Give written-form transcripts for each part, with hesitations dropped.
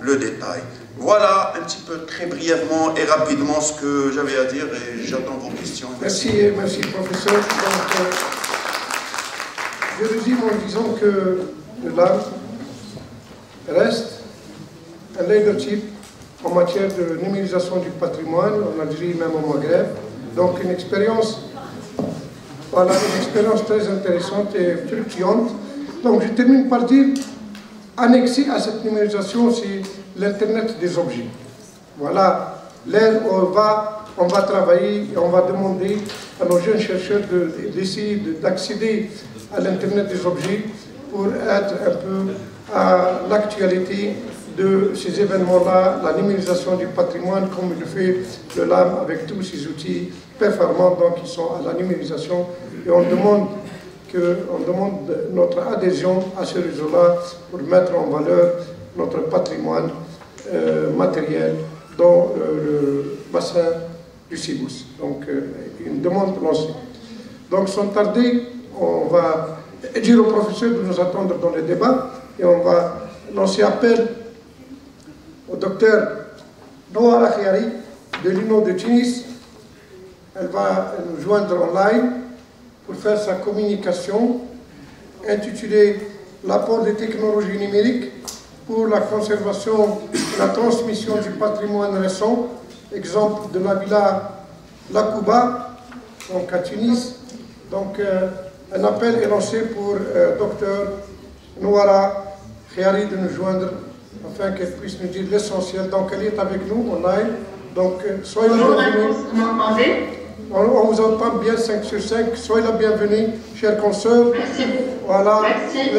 le détail. Voilà un petit peu très brièvement et rapidement ce que j'avais à dire et j'attends vos questions. Merci, merci professeur. Donc, je résume en disant que l'art reste un leadership en matière de numérisation du patrimoine, en Algérie, même au Maghreb. Donc une expérience, voilà, une expérience très intéressante et fluctuante. Donc je termine par dire, annexé à cette numérisation, c'est l'Internet des objets. Voilà, l'ère où on va travailler et on va demander à nos jeunes chercheurs d'essayer d'accéder à l'Internet des objets pour être un peu à l'actualité de ces événements-là, la numérisation du patrimoine, comme le fait le LAM avec tous ces outils performants donc, qui sont à la numérisation. Et on demande notre adhésion à ce réseau-là pour mettre en valeur notre patrimoine matériel dans le bassin du Sibous. Donc, une demande lancée. Donc, sans tarder, on va dire au professeur de nous attendre dans les débats et on va lancer appel au docteur Noara Khiari de l'UNO de Tunis. Elle va nous joindre en live pour faire sa communication intitulée « L'apport des technologies numériques pour la conservation et la transmission du patrimoine récent », exemple de la villa Lakouba, donc à Tunis. Donc un appel est lancé pour docteur Noara Khiari de nous joindre afin qu'elle puisse nous dire l'essentiel. Donc elle est avec nous en live. Donc soyez la bienvenue. Vous m'entendez? On vous entend bien 5 sur 5. Soyez la bienvenue, chers consoeurs. Merci beaucoup. Voilà, Merci.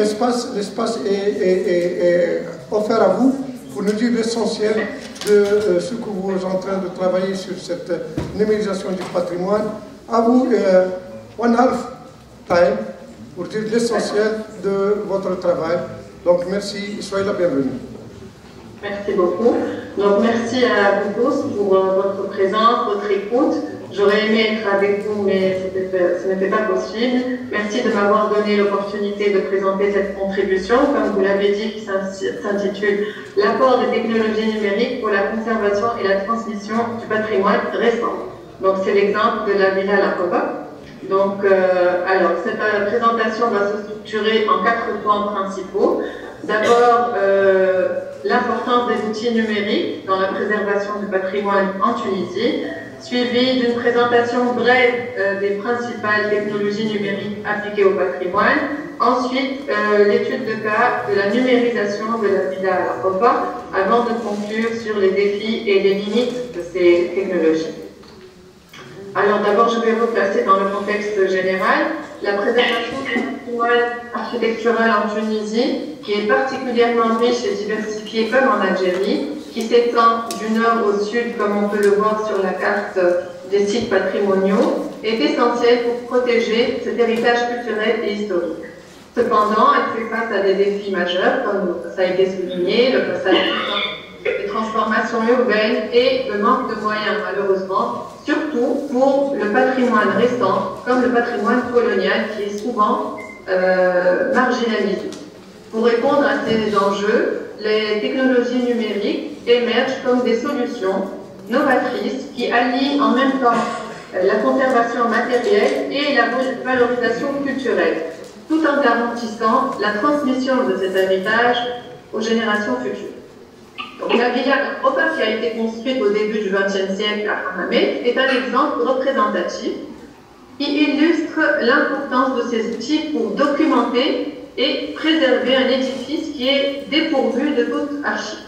l'espace est offert à vous pour nous dire l'essentiel de ce que vous êtes en train de travailler sur cette numérisation du patrimoine. À vous, one half time, pour dire l'essentiel de votre travail. Donc merci, soyez la bienvenue. Merci beaucoup. Donc merci à vous tous pour votre présence, votre écoute. J'aurais aimé être avec vous, mais ce n'était pas possible. Merci de m'avoir donné l'opportunité de présenter cette contribution, comme vous l'avez dit, qui s'intitule « L'apport des technologies numériques pour la conservation et la transmission du patrimoine récent ». Donc c'est l'exemple de la Villa Lakouba. Donc, alors, cette présentation va se structurer en 4 points principaux. D'abord, l'importance des outils numériques dans la préservation du patrimoine en Tunisie, suivi d'une présentation brève des principales technologies numériques appliquées au patrimoine. Ensuite, l'étude de cas de la numérisation de la Villa Lakouba, avant de conclure sur les défis et les limites de ces technologies. Alors d'abord, je vais replacer dans le contexte général la préservation du patrimoine architectural en Tunisie, qui est particulièrement riche et diversifié comme en Algérie, qui s'étend du nord au sud, comme on peut le voir sur la carte des sites patrimoniaux, est essentielle pour protéger cet héritage culturel et historique. Cependant, elle fait face à des défis majeurs, comme ça a été souligné, le passage des transformations urbaines et le manque de moyens, malheureusement, surtout pour le patrimoine récent, comme le patrimoine colonial, qui est souvent marginalisé. Pour répondre à ces enjeux, les technologies numériques émergent comme des solutions novatrices qui allient en même temps la conservation matérielle et la valorisation culturelle, tout en garantissant la transmission de cet héritage aux générations futures. Donc, la Villa Lakouba, qui a été construite au début du XXe siècle à Hammamet, est un exemple représentatif qui illustre l'importance de ces outils pour documenter et préserver un édifice qui est dépourvu de toute archive.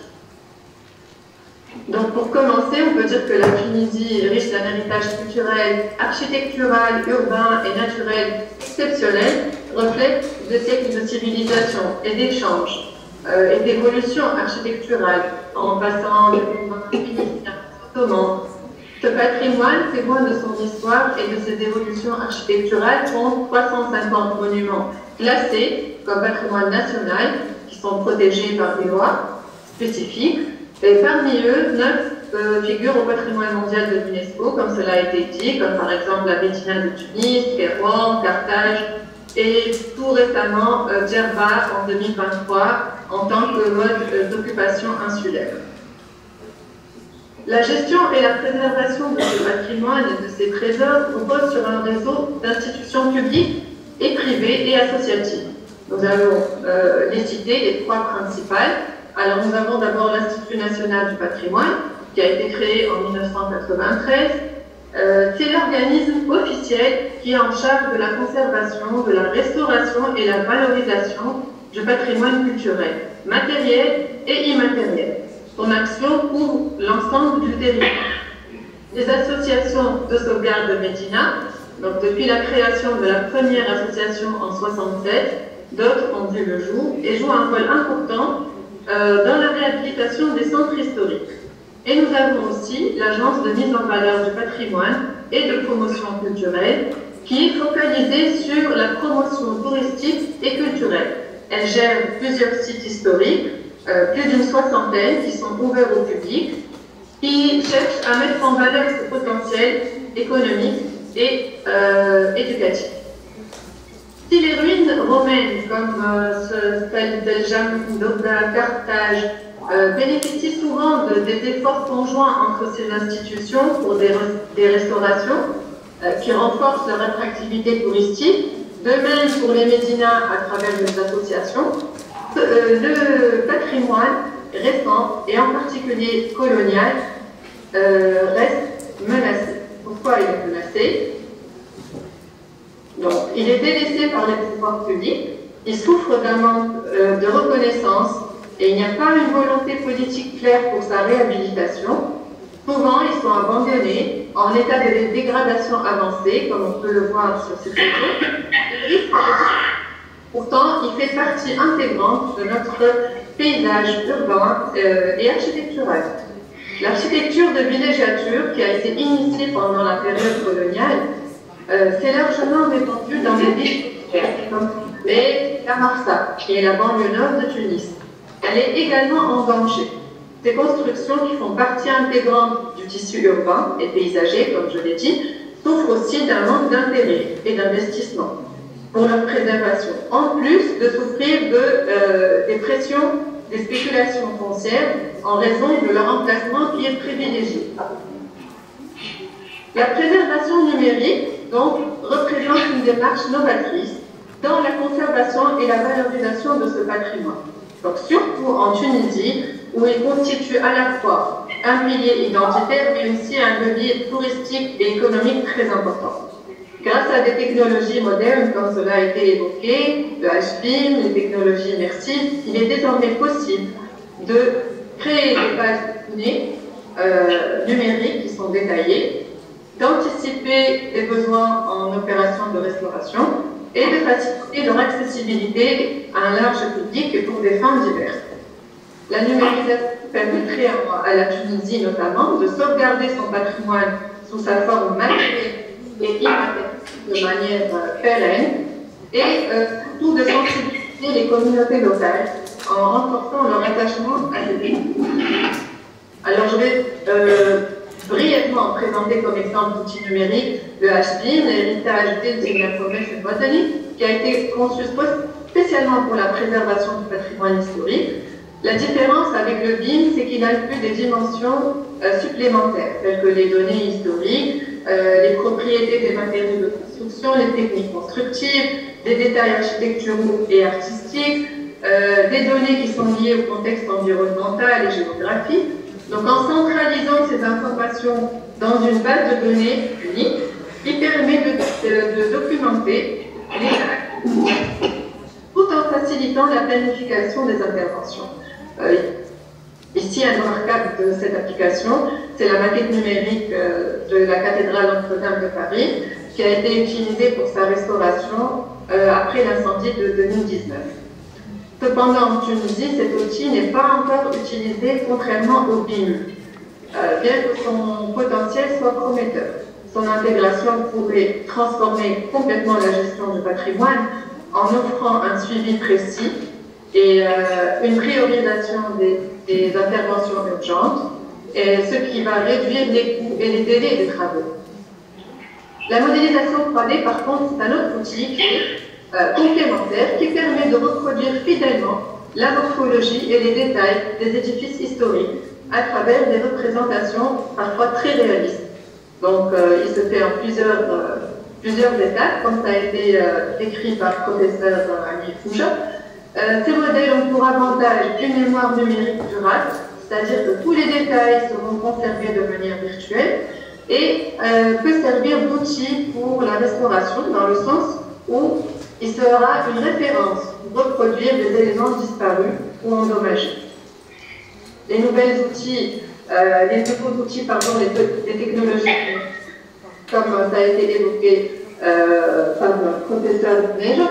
Donc, pour commencer, on peut dire que la Tunisie, riche d'un héritage culturel, architectural, urbain et naturel exceptionnel, reflète des siècles de civilisation et d'échanges et d'évolution architecturale, en passant de Phéniciens, Ottomans. Ce patrimoine, témoin de son histoire et de ses évolutions architecturales, compte 350 monuments classés comme patrimoine national, qui sont protégés par des lois spécifiques. Et parmi eux, 9 figurent au patrimoine mondial de l'UNESCO, comme cela a été dit, comme par exemple la Médina de Tunis, Kairouan, Carthage, et tout récemment, Djerba en 2023, en tant que mode d'occupation insulaire. La gestion et la préservation de ce patrimoine et de ces trésors reposent sur un réseau d'institutions publiques et privées et associatives. Nous allons les citer, les trois principales. Alors nous avons d'abord l'Institut national du patrimoine, qui a été créé en 1993. C'est l'organisme officiel qui est en charge de la conservation, de la restauration et la valorisation du patrimoine culturel, matériel et immatériel. Son action couvre l'ensemble du territoire. Les associations de sauvegarde de Médina, donc depuis la création de la première association en 1967, d'autres ont vu le jour et jouent un rôle important dans la réhabilitation des centres historiques. Et nous avons aussi l'Agence de mise en valeur du patrimoine et de promotion culturelle qui est focalisée sur la promotion touristique et culturelle. Elle gère plusieurs sites historiques, plus d'une soixantaine qui sont ouverts au public, qui cherchent à mettre en valeur ce potentiel économique et éducatif. Si les ruines romaines comme celles d'El Jamoun, d'Oda, Carthage, bénéficient souvent des efforts conjoints entre ces institutions pour des restaurations qui renforcent leur attractivité touristique, de même pour les médinas à travers les associations, le patrimoine récent et en particulier colonial reste menacé. Pourquoi il est menacé? Donc, il est délaissé par les pouvoirs publics, il souffre d'un manque de reconnaissance et il n'y a pas une volonté politique claire pour sa réhabilitation. Souvent, ils sont abandonnés en état de dégradation avancée, comme on peut le voir sur ces photos. Pourtant, il fait partie intégrante de notre paysage urbain et architectural. L'architecture de villégiature, qui a été initiée pendant la période coloniale, s'est largement répandue dans les villes comme la Marsa, qui est la banlieue nord de Tunis. Elle est également en danger. Ces constructions qui font partie intégrante du tissu urbain et paysager, comme je l'ai dit, souffrent aussi d'un manque d'intérêt et d'investissement pour leur préservation, en plus de souffrir des pressions des spéculations foncières en raison de leur emplacement qui est privilégié. La préservation numérique, donc, représente une démarche novatrice dans la conservation et la valorisation de ce patrimoine. Donc, surtout en Tunisie, où il constitue à la fois un pilier identitaire, mais aussi un levier touristique et économique très important. Grâce à des technologies modernes, comme cela a été évoqué, le HBIM, les technologies immersives, il est désormais possible de créer des bases de données numériques qui sont détaillées, d'anticiper les besoins en opération de restauration et de faciliter leur accessibilité à un large public et pour des fins diverses. La numérisation permettrait à la Tunisie notamment de sauvegarder son patrimoine sous sa forme matérielle et immatérielle de manière pérenne et surtout de sensibiliser les communautés locales en renforçant leur attachement à ces pays. Alors je vais brièvement présenter comme exemple d'outil numérique le HBIM, l'héritage Building Information Modeling, qui a été conçu spécialement pour la préservation du patrimoine historique. La différence avec le BIM, c'est qu'il inclut des dimensions supplémentaires, telles que les données historiques, les propriétés des matériaux de construction, les techniques constructives, des détails architecturaux et artistiques, des données qui sont liées au contexte environnemental et géographique. Donc en centralisant ces informations dans une base de données unique, il permet de documenter les actes tout en facilitant la planification des interventions. Ici, un remarquable de cette application, c'est la maquette numérique de la cathédrale Notre-Dame de Paris, qui a été utilisée pour sa restauration après l'incendie de 2019. Cependant, en Tunisie, cet outil n'est pas encore utilisé contrairement au BIM, bien que son potentiel soit prometteur. Son intégration pourrait transformer complètement la gestion du patrimoine en offrant un suivi précis et une priorisation des interventions urgentes, et ce qui va réduire les coûts et les délais des travaux. La modélisation 3D, par contre, c'est un autre outil qui est complémentaire, qui permet de reproduire fidèlement la morphologie et les détails des édifices historiques à travers des représentations parfois très réalistes. Donc, il se fait en plusieurs étapes, comme ça a été décrit par le professeur Amir Foucha. Ces modèles ont pour avantage une mémoire numérique durable, c'est-à-dire que tous les détails seront conservés de manière virtuelle et peut servir d'outil pour la restauration, dans le sens où il sera une référence pour reproduire des éléments disparus ou endommagés. Les nouveaux outils, les technologies, comme ça a été évoqué par le professeur Nejo,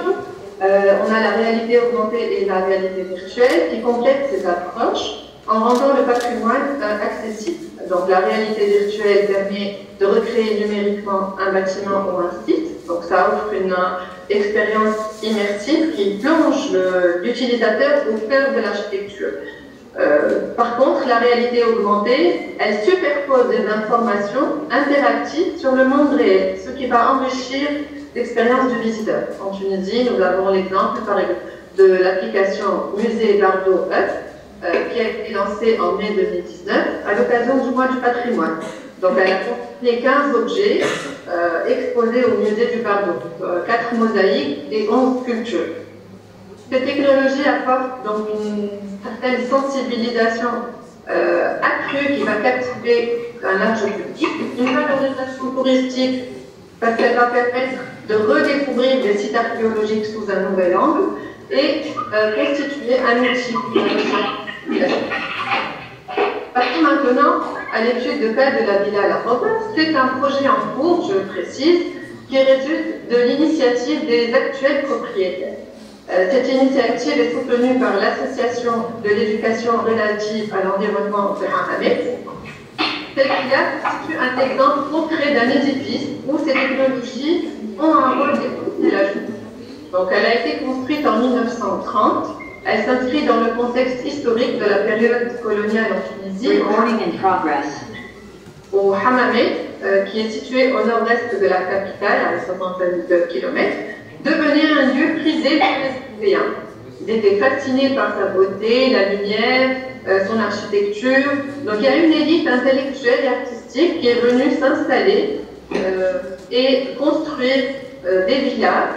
on a la réalité augmentée et la réalité virtuelle qui complètent ces approches en rendant le patrimoine accessible. Donc la réalité virtuelle permet de recréer numériquement un bâtiment ou un site. Donc ça offre une expérience immersive qui plonge l'utilisateur au cœur de l'architecture. Par contre, la réalité augmentée, elle superpose des informations interactives sur le monde réel, ce qui va enrichir l'expérience du visiteur. En Tunisie, nous avons l'exemple de l'application Musée Bardo qui a été lancée en mai 2019 à l'occasion du mois du patrimoine. Donc elle a consigné 15 objets exposés au musée du Bardo, 4 mosaïques et 11 sculptures. Cette technologie apporte donc une certaine sensibilisation accrue qui va captiver un large public, une valorisation touristique parce qu'elle va permettre de redécouvrir des sites archéologiques sous un nouvel angle et constituer un outil de recherche. Passons maintenant à l'étude de cas de la Villa La Roba. C'est un projet en cours, je le précise, qui résulte de l'initiative des actuels propriétaires. Cette initiative est soutenue par l'Association de l'éducation relative à l'environnement de Hammamet. Cette villa constitue un exemple concret d'un édifice où ces technologies ont un rôle d'écoute de la journée. Donc elle a été construite en 1930. Elle s'inscrit dans le contexte historique de la période coloniale en Tunisie, au Hammamet, qui est situé au nord-est de la capitale, à 72 km, devenait un lieu prisé par les Européens. Ils étaient fascinés par sa beauté, la lumière, son architecture. Donc il y a une élite intellectuelle et artistique qui est venue s'installer et construire des villas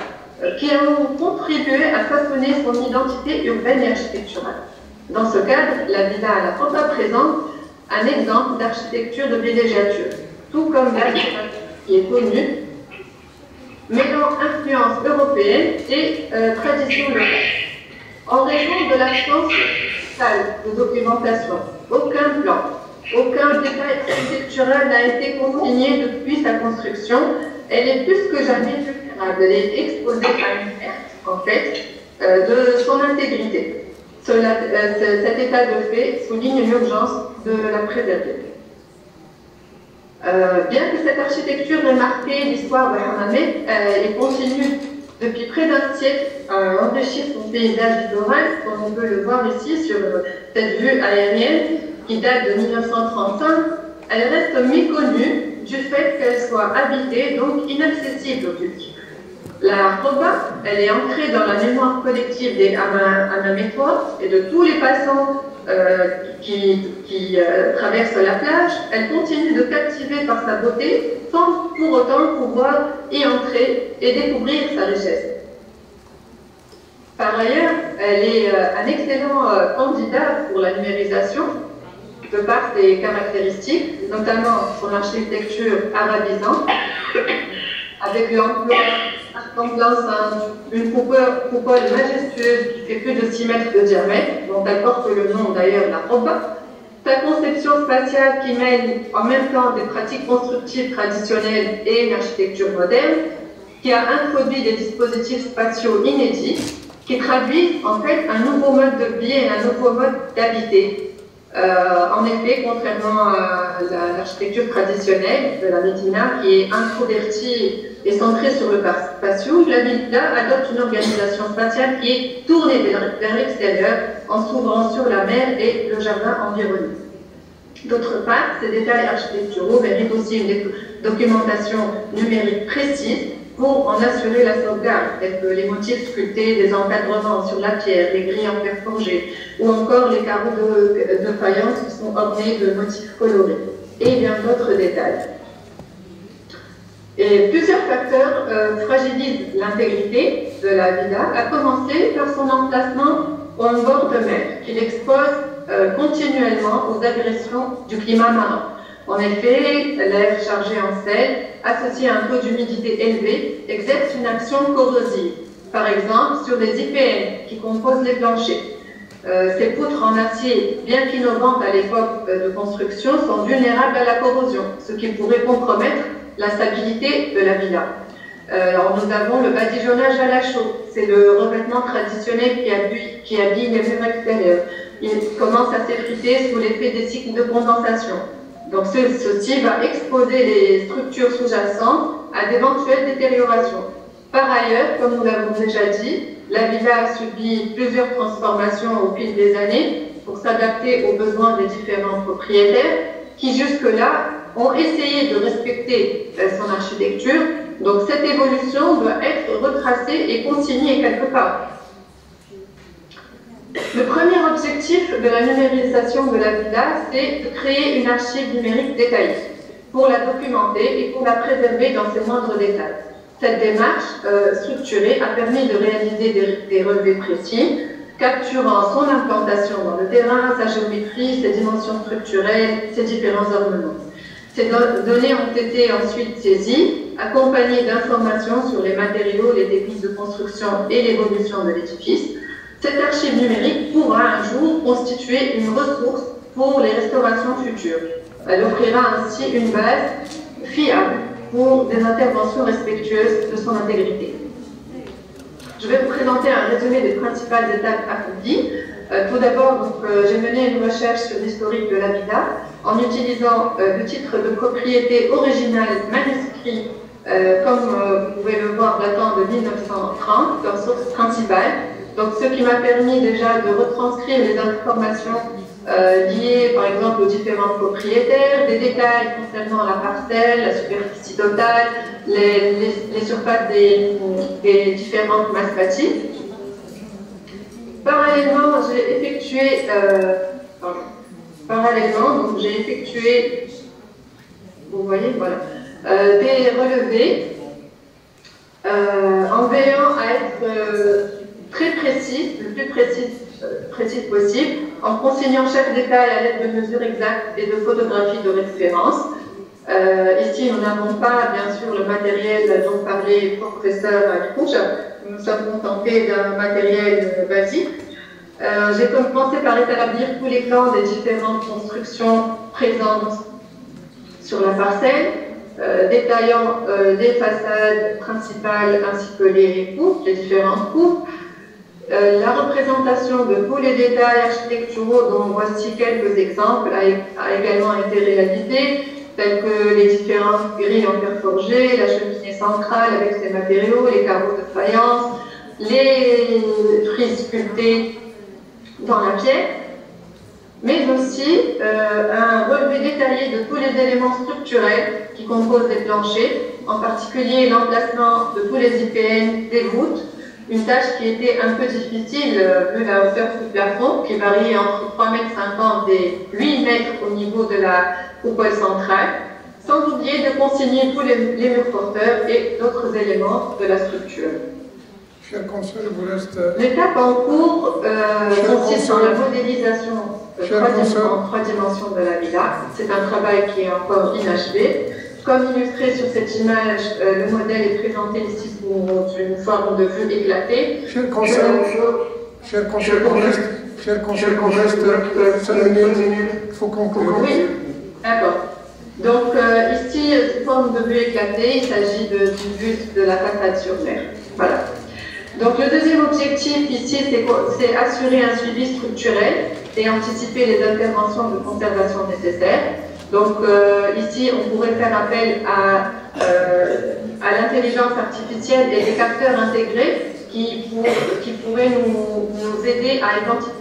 qui ont contribué à façonner son identité urbaine et architecturale. Dans ce cadre, la Villa La Roba présente un exemple d'architecture de villégiature, tout comme la qui est connue, mêlant influence européenne et tradition locale. En raison de l'absence totale de documentation, aucun plan, aucun détail architectural n'a été consigné depuis sa construction. Elle est plus que jamais vulnérable. Elle est exposée à une perte, en fait, de son intégrité. Cet état de fait souligne l'urgence de la préserver. Bien que cette architecture ait marqué l'histoire de Hammamet, elle continue depuis près d'un siècle à enrichir son paysage littoral, comme on peut le voir ici sur cette vue aérienne qui date de 1935. Elle reste méconnue du fait qu'elle soit habitée, donc inaccessible au public. La Roba, elle est ancrée dans la mémoire collective des Hammamétois et de tous les passants qui traversent la plage. Elle continue de captiver par sa beauté sans pour autant pouvoir y entrer et découvrir sa richesse. Par ailleurs, elle est un excellent candidat pour la numérisation de par ses caractéristiques, notamment son architecture arabisante, avec l'emploi une coupole majestueuse qui fait plus de 6 mètres de diamètre, dont elle porte le nom d'ailleurs la Roba. Sa conception spatiale qui mêle en même temps des pratiques constructives traditionnelles et une architecture moderne, qui a introduit des dispositifs spatiaux inédits, qui traduisent en fait un nouveau mode de vie et un nouveau mode d'habiter. En effet, contrairement à l'architecture traditionnelle de la Médina, qui est introvertie et centrée sur le spatial, la villa adopte une organisation spatiale qui est tournée vers l'extérieur en s'ouvrant sur la mer et le jardin environnant. D'autre part, ces détails architecturaux méritent aussi une documentation numérique précise pour en assurer la sauvegarde, tels que les motifs sculptés des encadrements sur la pierre, les grilles en fer forgé, ou encore les carreaux de faïence qui sont ornés de motifs colorés, et bien d'autres détails. Et plusieurs facteurs fragilisent l'intégrité de la villa, à commencer par son emplacement au bord de mer, qui l'expose continuellement aux agressions du climat marin. En effet, l'air chargé en sel, associé à un taux d'humidité élevé, exerce une action corrosive, par exemple sur les IPN qui composent les planchers. Ces poutres en acier, bien qu'innovantes à l'époque de construction, sont vulnérables à la corrosion, ce qui pourrait compromettre la stabilité de la villa. Alors nous avons le badigeonnage à la chaux, c'est le revêtement traditionnel qui habille les murs extérieurs. Il commence à s'effriter sous l'effet des cycles de condensation. Donc ceci va exposer les structures sous-jacentes à d'éventuelles détériorations. Par ailleurs, comme nous l'avons déjà dit, la villa a subi plusieurs transformations au fil des années pour s'adapter aux besoins des différents propriétaires qui jusque-là ont essayé de respecter son architecture. Donc cette évolution doit être retracée et consignée quelque part. Le premier objectif de la numérisation de la villa, c'est de créer une archive numérique détaillée pour la documenter et pour la préserver dans ses moindres détails. Cette démarche structurée a permis de réaliser des relevés précis, capturant son implantation dans le terrain, sa géométrie, ses dimensions structurelles, ses différents ornements. Ces données ont été ensuite saisies, accompagnées d'informations sur les matériaux, les techniques de construction et l'évolution de l'édifice. Cette archive numérique pourra un jour constituer une ressource pour les restaurations futures. Elle offrira ainsi une base fiable pour des interventions respectueuses de son intégrité. Je vais vous présenter un résumé des principales étapes accomplies. Tout d'abord, j'ai mené une recherche sur l'historique de la villa en utilisant le titre de propriété original manuscrit, comme vous pouvez le voir, datant de 1930, comme source principale. Donc, ce qui m'a permis déjà de retranscrire les informations liées, par exemple, aux différents propriétaires, des détails concernant la parcelle, la superficie totale, les surfaces des différentes masses bâties. Parallèlement, j'ai effectué, vous voyez, voilà, des relevés en veillant à être très précis, le plus précis possible, en consignant chaque détail à l'aide de mesures exactes et de photographies de référence. Ici, nous n'avons pas, bien sûr, le matériel dont parlait le professeur Alikouch. Nous nous sommes contentés d'un matériel basique. J'ai commencé par établir tous les plans des différentes constructions présentes sur la parcelle, détaillant les façades principales ainsi que les coupes, les différentes coupes. La représentation de tous les détails architecturaux, dont voici quelques exemples, a également été réalisée, tels que les différentes grilles en fer forgé, la cheminée centrale avec ses matériaux, les carreaux de faïence, les frises sculptées dans la pierre, mais aussi un relevé détaillé de tous les éléments structurels qui composent les planchers, en particulier l'emplacement de tous les IPN des voûtes, une tâche qui était un peu difficile vu la hauteur du plafond, qui varie entre 3,50 m et 8 m au niveau de la coupole centrale, sans oublier de consigner tous les murs porteurs et d'autres éléments de la structure. L'étape en cours consiste en la modélisation en 3 dimensions de la villa. C'est un travail qui est encore inachevé. Comme illustré sur cette image, le modèle est présenté ici sous une forme de vue éclatée. Cher conseil, il faut conclure. Oui, d'accord. Donc ici, sous forme de vue éclatée, il s'agit d'une vue de la façade sur mer. Voilà. Donc le deuxième objectif ici, c'est assurer un suivi structurel et anticiper les interventions de conservation nécessaires. Donc ici, on pourrait faire appel à l'intelligence artificielle et des capteurs intégrés qui pourraient nous aider à identifier.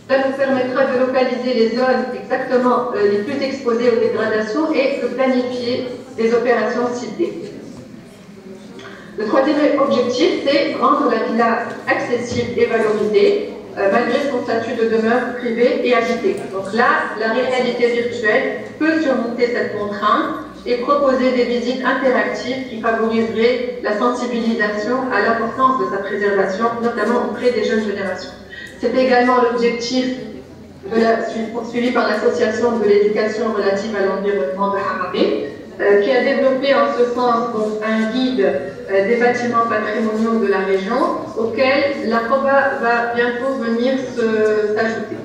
Cela nous permettra de localiser les zones exactement les plus exposées aux dégradations et de planifier des opérations ciblées. Le troisième objectif, c'est rendre la villa accessible et valorisée, malgré son statut de demeure privée et habitée. Donc là, la réalité virtuelle peut surmonter cette contrainte et proposer des visites interactives qui favoriseraient la sensibilisation à l'importance de sa préservation, notamment auprès des jeunes générations. C'est également l'objectif poursuivi par l'association de l'éducation relative à l'environnement de Hamabé, qui a développé en ce sens donc, un guide des bâtiments patrimoniaux de la région, auquel la COBA va bientôt venir s'ajouter.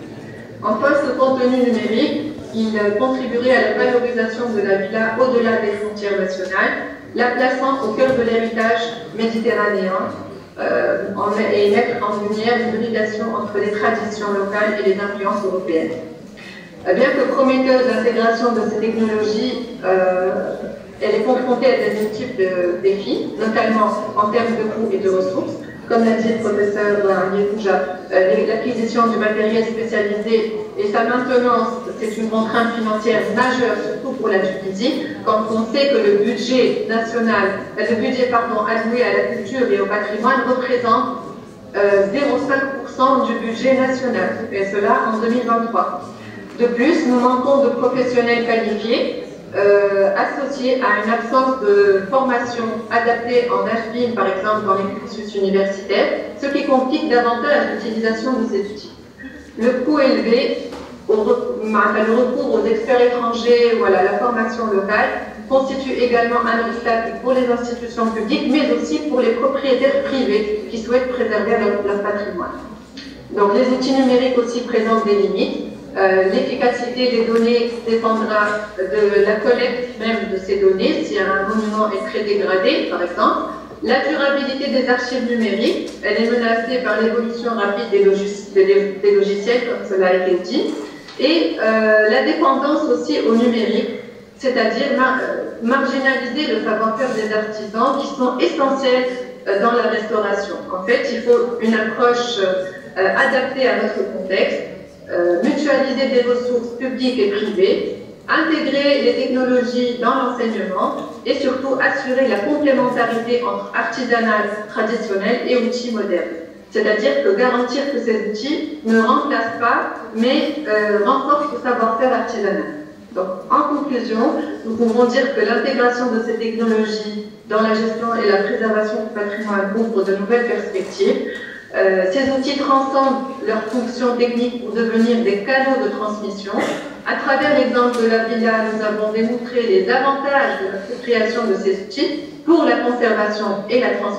Enfin, ce contenu numérique, il contribuerait à la valorisation de la villa au-delà des frontières nationales, la plaçant au cœur de l'héritage méditerranéen et mettre en lumière l'hybridation entre les traditions locales et les influences européennes. Bien que prometteuse, l'intégration de ces technologies, elle est confrontée à des multiples défis, notamment en termes de coûts et de ressources. Comme l'a dit le professeur Yekouja, l'acquisition du matériel spécialisé et sa maintenance, c'est une contrainte financière majeure, surtout pour la Tunisie, quand on sait que le budget alloué à la culture et au patrimoine représente 0,5% du budget national, et cela en 2023. De plus, nous manquons de professionnels qualifiés, associés à une absence de formation adaptée en HBIM, par exemple dans les cursus universitaires, ce qui complique davantage l'utilisation de ces outils. Le coût élevé, le recours aux experts étrangers ou à la formation locale constitue également un obstacle pour les institutions publiques, mais aussi pour les propriétaires privés qui souhaitent préserver leur patrimoine. Donc les outils numériques aussi présentent des limites. L'efficacité des données dépendra de la collecte même de ces données, si un monument est très dégradé, par exemple. La durabilité des archives numériques, elle est menacée par l'évolution rapide des logiciels, comme cela a été dit, et la dépendance aussi au numérique, c'est-à-dire marginaliser le savoir-faire des artisans qui sont essentiels dans la restauration. En fait, il faut une approche adaptée à notre contexte, mutualiser des ressources publiques et privées, intégrer les technologies dans l'enseignement et surtout assurer la complémentarité entre artisanat traditionnel et outils modernes. C'est-à-dire que garantir que ces outils ne remplacent pas, mais renforcent le savoir-faire artisanal. Donc, en conclusion, nous pouvons dire que l'intégration de ces technologies dans la gestion et la préservation du patrimoine ouvre de nouvelles perspectives. Ces outils transcendent leurs fonctions techniques pour devenir des canaux de transmission. À travers l'exemple de la villa, nous avons démontré les avantages de l'appropriation de ces outils pour la conservation et la transmission.